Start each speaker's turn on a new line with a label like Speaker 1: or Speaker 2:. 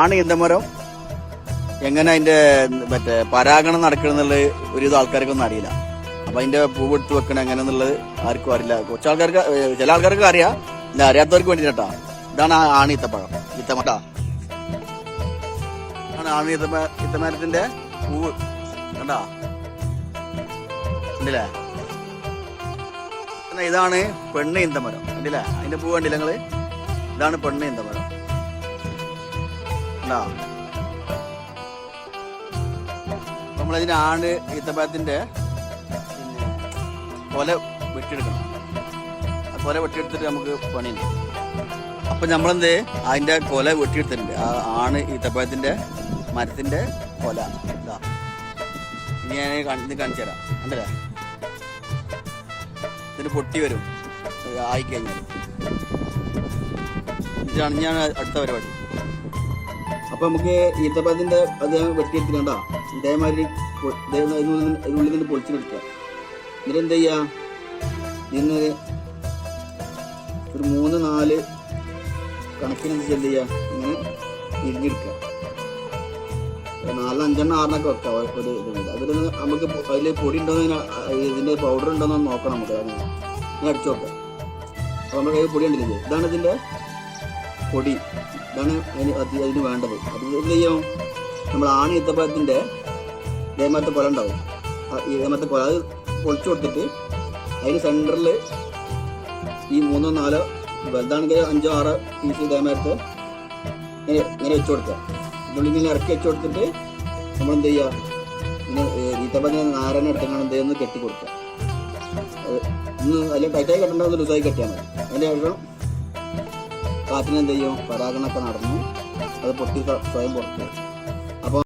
Speaker 1: ആണ് ഈന്തമരം എങ്ങനെ അതിന്റെ മറ്റേ പരാഗണം നടക്കണമെന്നുള്ളത് ഒരുവിധ ആൾക്കാർക്കൊന്നും അറിയില്ല. അപ്പൊ അതിന്റെ പൂവെടുത്ത് വെക്കണം എങ്ങനെയെന്നുള്ളത് ആർക്കും അറിയില്ല. കുറച്ച് ആൾക്കാർക്ക്, ചില ആൾക്കാർക്ക് അറിയാം, ഇല്ല അറിയാത്തവർക്ക് വേണ്ടിട്ടാ. ഇതാണ് ആണ് ഈത്തപ്പഴം, ഈത്തമട്ട ആണ് ഈത്തമരത്തിന്റെ പൂവ്. കണ്ടാ കണ്ടില്ലേ? ഇതാണ് പെണ്ണ് ഈന്തമരം. കണ്ടില്ലേ? അതിന്റെ പൂവ് കണ്ടില്ല നിങ്ങള്? ഇതാണ് പെണ്ണ് ഈന്തമരം. കണ്ടാ? നമ്മളതിന് ആണ് ഈത്തപ്പഴത്തിന്റെ പിന്നെ കൊല വെട്ടിയെടുക്കണം. ആ കൊല വെട്ടിയെടുത്തിട്ട് നമുക്ക് പണിയുണ്ട്. അപ്പൊ നമ്മളെന്ത് അതിന്റെ കൊല വെട്ടിയെടുത്തിട്ടുണ്ട്. ആ ആണ് ഈത്തപ്പഴത്തിന്റെ മരത്തിന്റെ കൊല. ഇതാ ഇനി ഞാൻ ഇത് കാണിച്ചു തരാം. കണ്ടല്ലേ? ഇതിന് പൊട്ടി വരും ആയിക്കഴിഞ്ഞാൽ. ഇതാണ് ഞാൻ അടുത്ത പരിപാടി. അപ്പൊ നമുക്ക് ഈത്തപ്പഴത്തിന്റെ അത് വെട്ടിയെടുത്തിട്ടുണ്ടോ ഇതേമാതിരി അതിനുള്ളിൽ നിന്ന് പൊളിച്ചെടുക്കുക. എന്നിട്ട് എന്ത് ചെയ്യാ, ഇന്ന് ഒരു 3-4 കണക്കിനനുസരിച്ച് എന്ത് ചെയ്യാ, ഇങ്ങനെ ഇരിഞ്ഞെടുക്കുക. 4-5 6 വെക്കാം ഒരു ഇതുണ്ട്. അതിൽ നമുക്ക് അതിൽ പൊടി ഉണ്ടോന്ന്, ഇതിന്റെ പൗഡർ ഉണ്ടോന്ന് നോക്കണം. നമുക്ക് അങ്ങനെ അടിച്ചു നോക്കാം. അപ്പൊ നമ്മുടെ കയ്യിൽ പൊടി ഉണ്ടല്ലേ, ഇതാണ് ഇതിന്റെ പൊടി. ഇതാണ് അതിന് വേണ്ടത്. അത് എന്ത് ചെയ്യും, നമ്മൾ ആണ് ഈത്തപ്പഴത്തിന്റെ ഇതേമാരത്തെ കൊല ഉണ്ടാവും. ഇതേമാരത്തെ കൊല അത് പൊളിച്ചു കൊടുത്തിട്ട് അതിന് സെന്ററിൽ ഈ 3-4 വലുതാണെങ്കിൽ 5-6 പീസ് ഇതേമാരത്തെ ഇങ്ങനെ വെച്ചു കൊടുക്കുക. ഇതിനുള്ളിൽ ഇങ്ങനെ ഇറക്കി വെച്ചു കൊടുത്തിട്ട് നമ്മളെന്ത് ചെയ്യുക, ഇങ്ങനെ ഈത്തപ്പഴത്തിന് നാരങ്ങ എടുത്താണ് എന്ത് ചെയ്യുന്നത് കെട്ടി കൊടുക്കുക. ഇന്ന് അതിൽ ടൈറ്റായി കെട്ടേണ്ട ലൂസായി കെട്ടിയാൽ മതി. അതിൻ്റെ ശേഷം കാറ്റിന് എന്ത് ചെയ്യും, പരാഗണമൊക്കെ നടന്നു അത് പൊട്ടി സ്വയം പുറത്ത്.